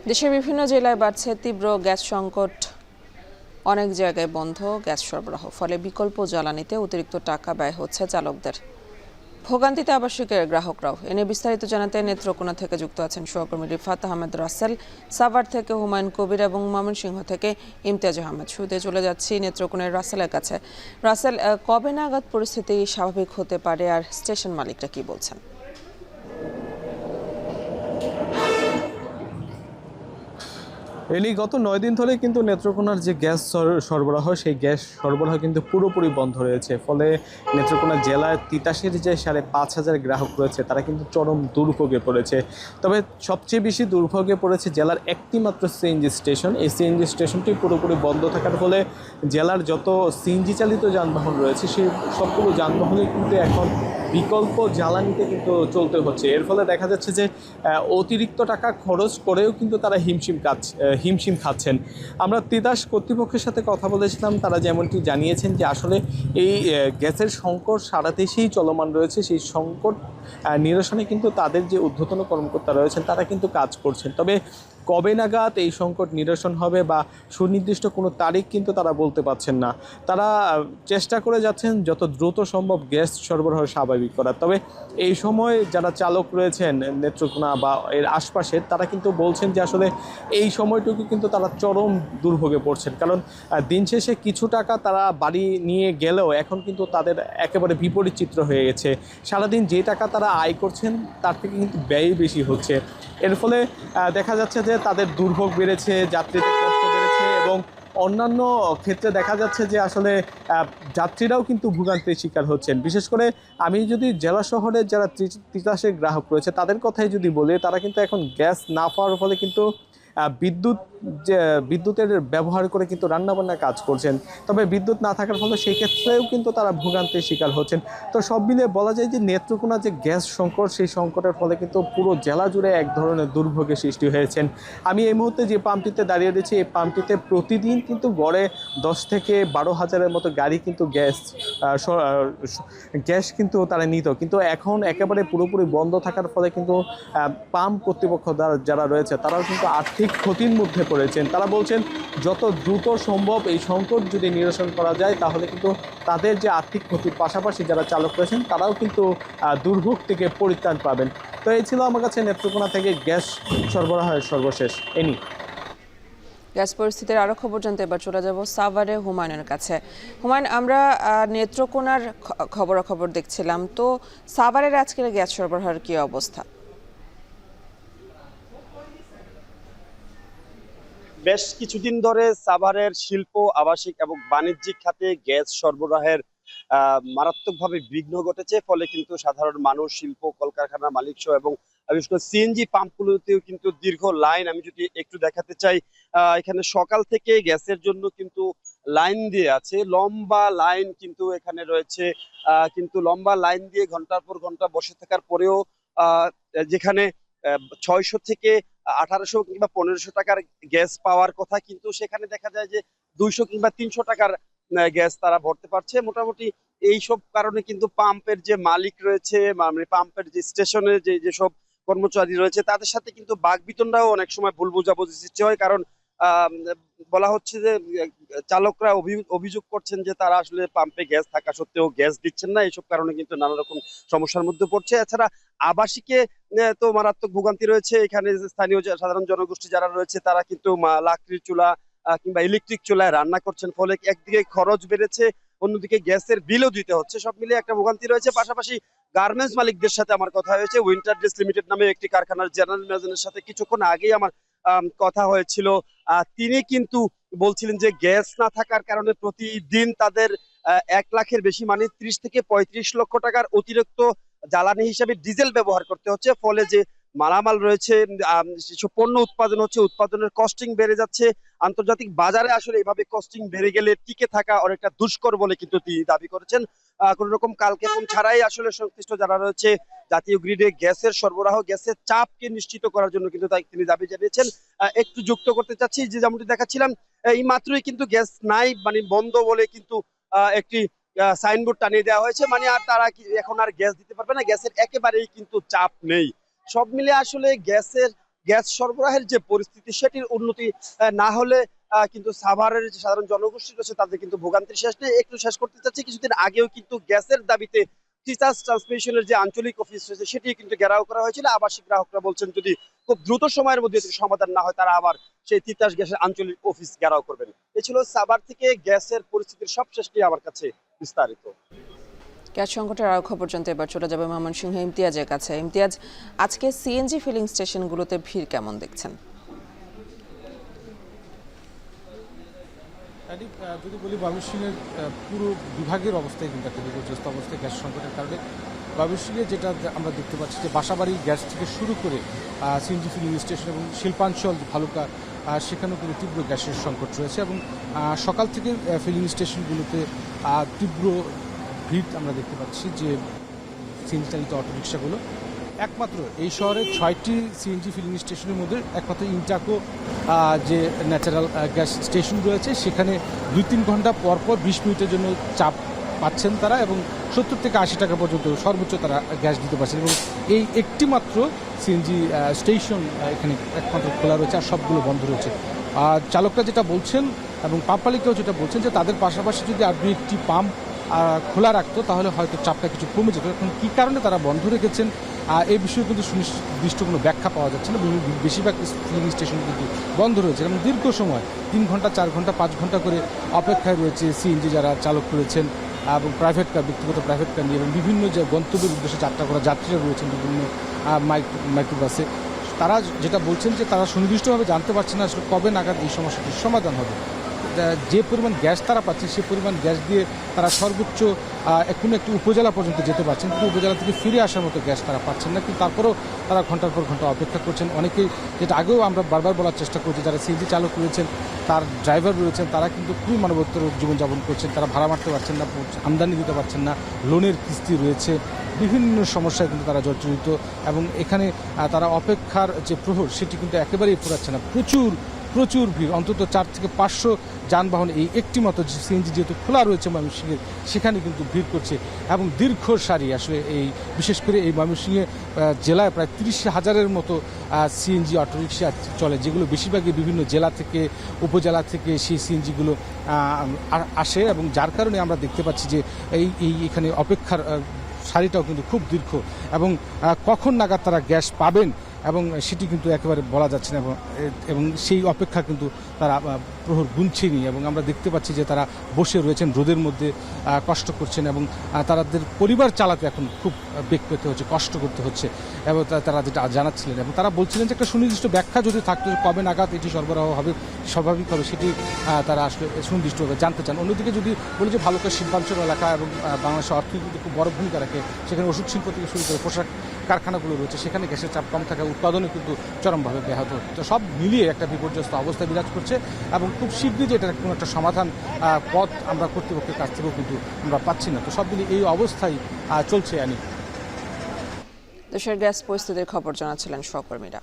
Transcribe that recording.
দেশের বিভিন্ন জেলায় বাড়ছে তীব্র গ্যাস সংকট। অনেক জায়গায় বন্ধ গ্যাস সরবরাহ, ফলে বিকল্প জ্বালানিতে অতিরিক্ত টাকা ব্যয় হচ্ছে চালকদের। ভোগান্তিতে আবাসিকের গ্রাহকরাও। এনে বিস্তারিত জানাতে নেত্রকোনা থেকে যুক্ত আছেন সহকর্মী রিফাত আহমেদ রাসেল, সাভার থেকে হুমায়ুন কবির এবং ময়মনসিংহ থেকে ইমতিয়াজ আহমেদ। শুরুতে চলে যাচ্ছি নেত্রকোনার রাসেলের কাছে। রাসেল, কবে নাগাদ পরিস্থিতি স্বাভাবিক হতে পারে আর স্টেশন মালিকরা কি বলছেন? এলি গত ৯ দিন ধরে কিন্তু নেত্রকোনার যে গ্যাস সরবরাহ সেই গ্যাস সরবরাহ কিন্তু পুরোপুরি বন্ধ রয়েছে। ফলে নেত্রকোনা জেলার তিতাসের যে ৫,৫০০ গ্রাহক রয়েছে তারা কিন্তু চরম দুর্ভোগে পড়েছে। তবে সবচেয়ে বেশি দুর্ভোগে পড়েছে জেলার একটি মাত্র সিএনজি স্টেশন। এই সিএনজি স্টেশনটি পুরোপুরি বন্ধ থাকার ফলে জেলার যত সিএনজি চালিত যানবাহন রয়েছে সেই সবগুলো যানবাহনই কিন্তু এখন বিকল্প জ্বালানিতে কিন্তু চলতে হচ্ছে। এর ফলে দেখা যাচ্ছে যে অতিরিক্ত টাকা খরচ করেও কিন্তু তারা হিমশিম খাচ্ছেন। আমরা তিতাস কর্তৃপক্ষের সাথে কথা বলেছিলাম, তারা যেমনটি জানিয়েছেন যে আসলে এই গ্যাসের সংকট সারা দেশেই চলমান রয়েছে। সেই সংকট নিরসনে কিন্তু তাদের যে ঊর্ধ্বতন কর্মকর্তা রয়েছেন তারা কিন্তু কাজ করছেন। তবে কবে নাগাদ এই সংকট নিরসন হবে বা সুনির্দিষ্ট কোনো তারিখ কিন্তু তারা বলতে পারছেন না। তারা চেষ্টা করে যাচ্ছেন যত দ্রুত সম্ভব গ্যাস সরবরাহ স্বাভাবিক করার। তবে এই সময় যারা চালক রয়েছেন নেত্রকোনা বা এর আশপাশের তারা কিন্তু বলছেন যে আসলে এই সময়টুকু কিন্তু তারা চরম দুর্ভোগে পড়ছেন। কারণ দিন শেষে কিছু টাকা তারা বাড়ি নিয়ে গেলেও এখন কিন্তু তাদের একেবারে বিপরীত চিত্র হয়ে গেছে। সারাদিন যে টাকা তারা আয় করছেন তার থেকে কিন্তু ব্যয় বেশি হচ্ছে। এর ফলে দেখা যাচ্ছে যে তাদের দুর্ভোগ বেড়েছে, যাত্রীদের কষ্ট বেড়েছে এবং অন্যান্য ক্ষেত্রে দেখা যাচ্ছে যে আসলে যাত্রীরাও কিন্তু ভোগান্তির শিকার হচ্ছেন। বিশেষ করে আমি যদি জেলা শহরের যারা তিতাসের গ্রাহক রয়েছে তাদের কথাই যদি বলি, তারা কিন্তু এখন গ্যাস না পাওয়ার ফলে কিন্তু বিদ্যুতের ব্যবহার করে কিন্তু রান্নাবান্না কাজ করছেন। তবে বিদ্যুৎ না থাকার ফলে সেই ক্ষেত্রেও কিন্তু তারা ভোগান্তির শিকার হচ্ছেন। তো সব মিলিয়ে বলা যায় যে নেত্রকোনা যে গ্যাস সংকট, সেই সংকটের ফলে কিন্তু পুরো জেলা জুড়ে এক ধরনের দুর্ভোগের সৃষ্টি হয়েছেন। আমি এই মুহূর্তে যে পাম্পটিতে দাঁড়িয়ে রয়েছি, এই পাম্পটিতে প্রতিদিন কিন্তু গড়ে ১০ থেকে ১২,০০০-এর মতো গাড়ি কিন্তু গ্যাস কিন্তু তারা নিত, কিন্তু এখন একেবারে পুরোপুরি বন্ধ থাকার ফলে কিন্তু পাম্প কর্তৃপক্ষ যারা রয়েছে তারাও কিন্তু আর্থিক ক্ষতির মধ্যে পড়েছেন। তারা বলছেন যত দ্রুত সম্ভব এই সংকট যদি নিরসন করা যায় তাহলে কিন্তু তাদের যে আর্থিক ক্ষতির পাশাপাশি যারা চালক রয়েছেন তারাও কিন্তু দুর্ভোগ থেকে পরিত্রাণ পাবেন। তো এই ছিল আমার কাছে নেত্রকোনা থেকে গ্যাস সরবরাহের সর্বশেষ এনি। গ্যাস পরিস্থিতির আরো খবর জানতে এবার চলে যাব সাভারে হুমায়ুনের কাছে। হুমায়ুন, আমরা নেত্রকোনার খবরাখবর দেখছিলাম, তো সাভারের আজকের গ্যাস সরবরাহের কি অবস্থা? বেশ কিছুদিন ধরে সাভারের শিল্প, আবাসিক এবং বাণিজ্যিক খাতে গ্যাস সরবরাহের মারাত্মকভাবে বিঘ্ন ঘটেছে। ফলে কিন্তু সাধারণ মানুষ, শিল্প, কলকারখানার মালিক সহ এবং বিশেষ করে সিএনজি পাম্পগুলোতেও কিন্তু দীর্ঘ লাইন। আমি যদি একটু দেখাতে চাই, এখানে সকাল থেকে গ্যাসের জন্য কিন্তু লাইন দিয়ে আছে, লম্বা লাইন কিন্তু এখানে রয়েছে। কিন্তু লম্বা লাইন দিয়ে ঘন্টার পর ঘন্টা বসে থাকার পরেও যেখানে ৬০০ থেকে ১৮০০ কিংবা ১৫০০ টাকার গ্যাস পাওয়ার কথা, কিন্তু সেখানে দেখা যায় যে ২০০ কিংবা ৩০০ টাকার গ্যাস তারা ভরতে পারছে। মোটামুটি এইসব কারণে কিন্তু পাম্পের যে মালিক রয়েছে, মানে পাম্পের যে স্টেশনের যেসব কর্মচারী রয়েছে তাদের সাথে কিন্তু বাকবিতণ্ডাও অনেক সময় ভুল বোঝাবুঝি সৃষ্টি হয়। কারণ আহ বলা হচ্ছে যে চালকরা অভিযোগ করছেন যে তারা আসলে পাম্পে গ্যাস থাকা সত্ত্বেও গ্যাস দিচ্ছেন না। এইসব কারণে কিন্তু নানা রকম সমস্যার মধ্যে পড়ছে। এছাড়া আবাসিকে তো মারাত্মক ভোগান্তি রয়েছে। এখানে স্থানীয় সাধারণ জনগোষ্ঠী যারা রয়েছে তারা কিন্তু লাকড়ির চুলা কিংবা ইলেকট্রিক চুলায় রান্না করছেন, ফলে একদিকে খরচ বেড়েছে, অন্যদিকে গ্যাসের বিলও দিতে হচ্ছে। সব মিলিয়ে একটা ভোগান্তি রয়েছে। পাশাপাশি গার্মেন্টস মালিকদের সাথে আমার কথা হয়েছে। উইন্টার ড্রেস লিমিটেড নামে একটি কারখানার জেনারেল ম্যানেজারের সাথে কিছুক্ষণ আগেই আমার কথা হয়েছিল। তিনি কিন্তু বলছিলেন যে গ্যাস না থাকার কারণে প্রতিদিন তাদের ১ লাখের বেশি, মানে ৩০ থেকে ৩৫ লক্ষ টাকার অতিরিক্ত জ্বালানি হিসেবে ডিজেল ব্যবহার করতে হচ্ছে। ফলে যে মালামাল রয়েছে, যেসব পণ্য উৎপাদন হচ্ছে, উৎপাদনের কস্টিং বেড়ে যাচ্ছে। আন্তর্জাতিক বাজারে আসলে এভাবে কস্টিং বেড়ে গেলে টিকে থাকা অনেকটা দুষ্কর বলে কিন্তু তিনি দাবি করেছেন। কোন রকম কালক্ষেপণ ছাড়াই আসলে সংশ্লিষ্ট যারা রয়েছে জাতীয় গ্রিডে গ্যাসের সরবরাহ, গ্যাসের চাপকে নিশ্চিত করার জন্য কিন্তু তাই তিনি দাবি জানিয়েছেন। একটু যুক্ত করতে চাচ্ছি যে যেমনটি দেখাচ্ছিলাম, এই মাত্রই কিন্তু গ্যাস নাই, মানে বন্ধ বলে কিন্তু একটি সাইনবোর্ড টানিয়ে দেওয়া হয়েছে। মানে আর তারা এখন আর গ্যাস দিতে পারবে না, গ্যাসের একেবারেই কিন্তু চাপ নেই। সব মিলে আসলে গ্যাসের গ্যাস সরবরাহের যে পরিস্থিতি সেটির উন্নতি না হলে কিন্তু সাভারের যে সাধারণ জনগোষ্ঠী রয়েছে তাদের কিন্তু ভোগান্তির শেষ নেই। একটু শেষ করতে চাচ্ছি, কিছুদিন আগেও কিন্তু গ্যাসের দাবিতে তিতাস ট্রান্সমিশনের যে আঞ্চলিক অফিস রয়েছে সেটি কিন্তু ঘেরাও করা হয়েছিল। আবাসিক গ্রাহকরা বলছেন যদি খুব দ্রুত সময়ের মধ্যে এটির সমাধান না হয় তারা আবার সেই তিতাস গ্যাসের আঞ্চলিক অফিস ঘেরাও করবেন। এ ছিল সাভার থেকে গ্যাসের পরিস্থিতির সবশেষ নিয়ে আমার কাছে বিস্তারিত। গ্যাস সংকটের আরও খবর জানতে এবার চলে যাবে ময়মনসিংহ ইমতিয়াজের কাছে। ইমতিয়াজ, আজকে সিএনজি ফিলিং স্টেশনগুলোতে ভিড় কেমন দেখছেন? যদি বলি ময়মনসিংহের পুরো বিভাগের অবস্থায় কিন্তু একটা বিপর্যস্ত অবস্থায় গ্যাস সংকটের কারণে ময়মনসিংহে যেটা আমরা দেখতে পাচ্ছি যে বাসাবাড়ি গ্যাস থেকে শুরু করে সিএনজি ফিলিং স্টেশন এবং শিল্পাঞ্চল ভালুকা সেখানেও কিন্তু তীব্র গ্যাসের সংকট রয়েছে এবং সকাল থেকে ফিলিং স্টেশনগুলোতে তীব্র ভিড় আমরা দেখতে পাচ্ছি যে সিএনজি চালিত অটোরিকশাগুলো। একমাত্র এই শহরের 6টি সিএনজি ফিলিং স্টেশনের মধ্যে একমাত্র ইন্টাকো যে ন্যাচারাল গ্যাস স্টেশন রয়েছে সেখানে 2-3 ঘন্টা পরপর 20 মিনিটের জন্য চাপ পাচ্ছেন তারা এবং 70 থেকে 80 টাকা পর্যন্ত সর্বোচ্চ তারা গ্যাস দিতে পারছেন এবং এই একটি মাত্র সিএনজি স্টেশন এখানে একমাত্র খোলা রয়েছে আর সবগুলো বন্ধ রয়েছে। চালকরা যেটা বলছেন এবং পাম্প মালিকরাও যেটা বলছেন যে তাদের পাশাপাশি যদি আর 2-1টি পাম্প খোলা রাখতো তাহলে হয়তো চাপটা কিছু কমে যেত। এখন কী কারণে তারা বন্ধ রেখেছেন এই বিষয়ে কিন্তু সুনির্দিষ্ট কোনো ব্যাখ্যা পাওয়া যাচ্ছে না। বেশিরভাগ ফিলিং স্টেশন কিন্তু বন্ধ রয়েছে এবং দীর্ঘ সময় 3 ঘন্টা 4 ঘন্টা 5 ঘন্টা করে অপেক্ষায় রয়েছে সিএনজি যারা চালক রয়েছেন এবং প্রাইভেট কার, ব্যক্তিগত প্রাইভেট কার নিয়ে এবং বিভিন্ন যে গন্তব্যের উদ্দেশ্যে যাত্রা করা যাত্রীরা রয়েছেন বিভিন্ন মাইক্রোবাসে। তারা যেটা বলছেন যে তারা সুনির্দিষ্টভাবে জানতে পারছেন না আসলে কবে নাগাদ এই সমস্যাটির সমাধান হবে। যে পরিমাণ গ্যাস তারা পাচ্ছে সে পরিমাণ গ্যাস দিয়ে তারা সর্বোচ্চ কোনো একটি উপজেলা পর্যন্ত যেতে পারছেন, কিন্তু উপজেলা থেকে ফিরে আসার মতো গ্যাস তারা পাচ্ছেন না। কিন্তু তারপরেও তারা ঘন্টার পর ঘন্টা অপেক্ষা করছেন। অনেকেই, যেটা আগেও আমরা বারবার বলার চেষ্টা করছি, যারা সিএনজি চালক রয়েছেন, তার ড্রাইভার রয়েছেন, তারা কিন্তু খুবই মানবতার জীবনযাপন করছেন। তারা ভাড়া মারতে পারছেন না, আমদানি দিতে পারছেন না, লোনের কিস্তি রয়েছে, বিভিন্ন সমস্যায় কিন্তু তারা জর্জরিত এবং এখানে তারা অপেক্ষার যে প্রহর সেটি কিন্তু একেবারেই ফুরাচ্ছে না। প্রচুর ভিড়, অন্তত 4 থেকে 500 যানবাহন এই একটি মতো সিএনজি যেহেতু খোলা রয়েছে ময়মনসিংহে সেখানে কিন্তু ভিড় করছে এবং দীর্ঘ সারি আসলে এই বিশেষ করে এই ময়মনসিংহে জেলায় প্রায় 30,000-এর মতো সিএনজি অটোরিকশা চলে, যেগুলো বেশিরভাগই বিভিন্ন জেলা থেকে উপজেলা থেকে সেই সিএনজিগুলো আসে এবং যার কারণে আমরা দেখতে পাচ্ছি যে এখানে অপেক্ষার সারিটাও কিন্তু খুব দীর্ঘ এবং কখন নাগাদ তারা গ্যাস পাবেন এবং সেটি কিন্তু একেবারে বলা যাচ্ছে না এবং সেই অপেক্ষা কিন্তু তারা প্রহর গুনছেনই এবং আমরা দেখতে পাচ্ছি যে তারা বসে রয়েছেন রোদের মধ্যে, কষ্ট করছেন এবং তাদের পরিবার চালাতে এখন খুব বেগ পেতে হচ্ছে, কষ্ট করতে হচ্ছে এবং তারা যেটা জানাচ্ছিলেন এবং তারা বলছিলেন যে একটা সুনির্দিষ্ট ব্যাখ্যা যদি থাকতো কবে নাগাদ এটি সরবরাহ হবে স্বাভাবিকভাবে সেটি তারা আসলে সুনির্দিষ্টভাবে জানতে চান। অন্যদিকে যদি বলি যে ভালুকা শিল্পাঞ্চল এলাকা এবং বাংলাদেশের অর্থনীতিতে খুব বড় ভূমিকা রাখে, সেখানে ওষুধ শিল্প থেকে শুরু করে পোশাক কারখানাগুলো রয়েছে, সেখানে গ্যাসের চাপ কম থাকা উৎপাদনে কিন্তু চরমভাবে ব্যাহত হচ্ছে। তো সব মিলিয়ে একটা বিপর্যস্ত অবস্থা বিরাজ করছে এবং খুব শীঘ্রই যে এটার কোনো একটা সমাধান পথ আমরা কর্তৃপক্ষের কাছ থেকেও কিন্তু আমরা পাচ্ছি না। তো সব মিলিয়ে এই অবস্থায় চলছে। দেশের গ্যাস পরিস্থিতির খবর জানাচ্ছিলেন সহকর্মীরা।